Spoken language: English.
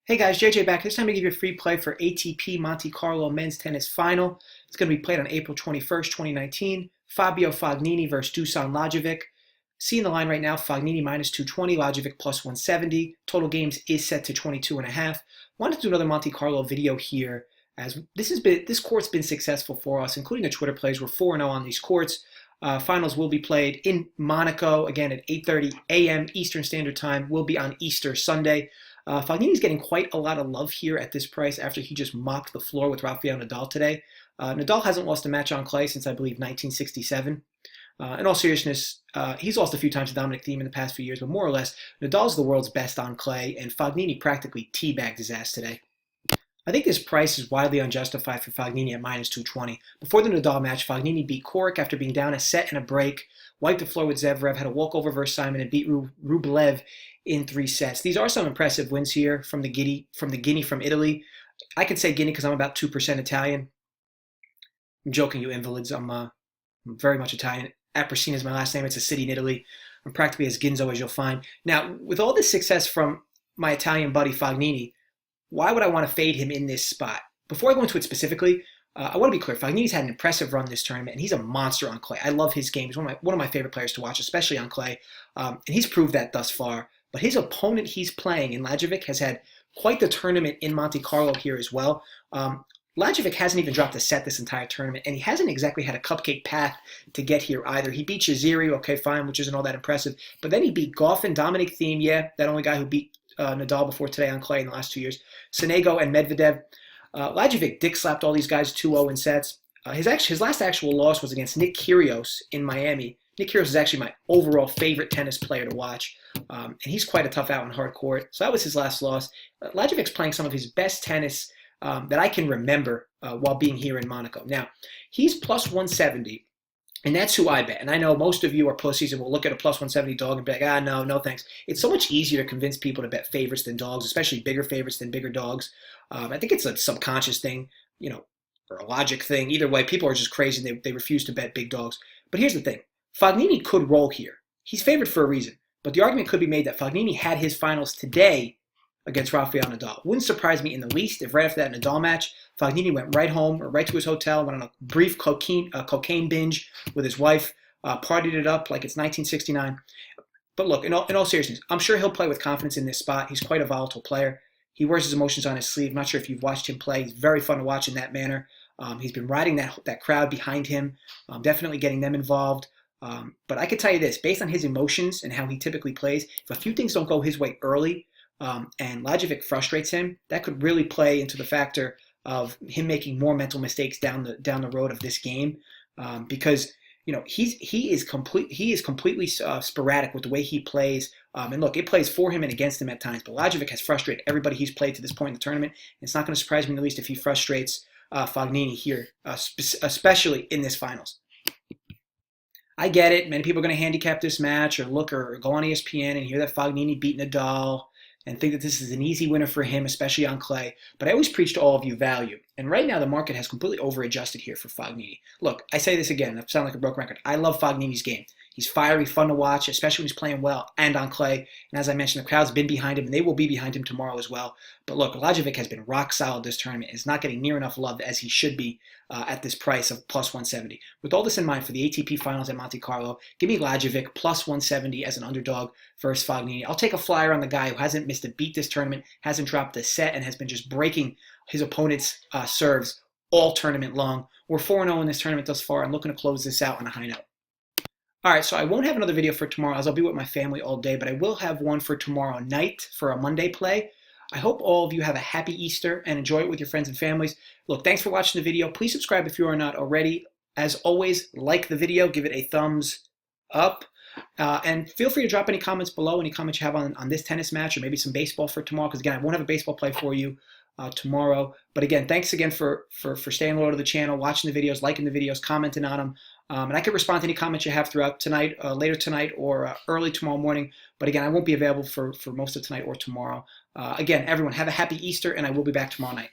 Hey guys, JJ back. This time to give you a free play for ATP Monte Carlo Men's Tennis Final. It's going to be played on April 21st, 2019. Fabio Fognini versus Dusan Lajovic. Seeing the line right now, Fognini minus 220, Lajovic plus 170. Total games is set to 22.5. Wanted to do another Monte Carlo video here, as this court's been successful for us, including the Twitter plays. We're 4-0 on these courts. Finals will be played in Monaco, again at 8:30 a.m. Eastern Standard Time. Will be on Easter Sunday. Fognini's getting quite a lot of love here at this price after he just mopped the floor with Rafael Nadal today. Nadal hasn't lost a match on clay since, I believe, 1967. In all seriousness, he's lost a few times to Dominic Thiem in the past few years, but more or less, Nadal's the world's best on clay, and Fognini practically teabagged his ass today. I think this price is widely unjustified for Fognini at minus 220. Before the Nadal match, Fognini beat Korik after being down a set and a break, wiped the floor with Zverev, had a walkover versus Simon, and beat Rublev in 3 sets. These are some impressive wins here from the Guinea from Italy. I can say Guinea because I'm about 2% Italian. I'm joking, you invalids. I'm very much Italian. Aprisina is my last name. It's a city in Italy. I'm practically as Ginzo as you'll find. Now, with all this success from my Italian buddy Fognini, why would I want to fade him in this spot? Before I go into it specifically, I want to be clear. Fognini's had an impressive run this tournament, and he's a monster on clay. I love his game. He's one of my favorite players to watch, especially on clay, and he's proved that thus far. But his opponent he's playing in Lajovic has had quite the tournament in Monte Carlo here as well. Lajovic hasn't even dropped a set this entire tournament, and he hasn't exactly had a cupcake path to get here either. He beat Shaziri, okay, fine, which isn't all that impressive. But then he beat Goffin, Dominic Thiem, yeah, that only guy who beat Nadal before today on clay in the last 2 years. Sonego and Medvedev. Lajovic dick slapped all these guys 2-0 in sets. His last actual loss was against Nick Kyrgios in Miami. Nick Kyrgios is actually my overall favorite tennis player to watch, and he's quite a tough out on hard court. So that was his last loss. Lajovic's playing some of his best tennis that I can remember while being here in Monaco. Now, he's plus 170. And that's who I bet. And I know most of you are pussies and will look at a plus 170 dog and be like, no thanks. It's so much easier to convince people to bet favorites than dogs, especially bigger favorites than bigger dogs. I think it's a subconscious thing, or a logic thing. Either way, people are just crazy and they refuse to bet big dogs. But here's the thing. Fognini could roll here. He's favored for a reason. But the argument could be made that Fognini had his finals today against Rafael Nadal. Wouldn't surprise me in the least if right after that Nadal match, Fognini went right home or right to his hotel, went on a brief cocaine binge with his wife, partied it up like it's 1969. But look, in all seriousness, I'm sure he'll play with confidence in this spot. He's quite a volatile player. He wears his emotions on his sleeve. I'm not sure if you've watched him play. He's very fun to watch in that manner. He's been riding that crowd behind him, definitely getting them involved. But I could tell you this, based on his emotions and how he typically plays, if a few things don't go his way early, and Lajovic frustrates him, that could really play into the factor of him making more mental mistakes down the road of this game, because he is completely sporadic with the way he plays. And look, it plays for him and against him at times. But Lajovic has frustrated everybody he's played to this point in the tournament. It's not going to surprise me in the least if he frustrates Fognini here, especially in this finals. I get it. Many people are going to handicap this match or go on ESPN and hear that Fognini beat Nadal and think that this is an easy winner for him, especially on clay. But I always preach to all of you value. And right now, the market has completely over-adjusted here for Fognini. Look, I say this again. I sound like a broken record. I love Fognini's game. He's fiery, fun to watch, especially when he's playing well and on clay. And as I mentioned, the crowd's been behind him, and they will be behind him tomorrow as well. But look, Lajovic has been rock solid this tournament. Is not getting near enough love as he should be at this price of plus 170. With all this in mind, for the ATP Finals at Monte Carlo, give me Lajovic plus 170 as an underdog versus Fognini. I'll take a flyer on the guy who hasn't missed a beat this tournament, hasn't dropped a set, and has been just breaking his opponent's serves all tournament long. We're 4-0 in this tournament thus far. I'm looking to close this out on a high note. All right, so I won't have another video for tomorrow as I'll be with my family all day, but I will have one for tomorrow night for a Monday play. I hope all of you have a happy Easter and enjoy it with your friends and families. Look, thanks for watching the video. Please subscribe if you are not already. As always, like the video, give it a thumbs up, and feel free to drop any comments below, any comments you have on this tennis match or maybe some baseball for tomorrow, because again, I won't have a baseball play for you tomorrow. But again, thanks again for staying loyal to the channel, watching the videos, liking the videos, commenting on them. And I can respond to any comments you have throughout tonight, later tonight, or early tomorrow morning. But again, I won't be available for most of tonight or tomorrow. Again, everyone, have a happy Easter, and I will be back tomorrow night.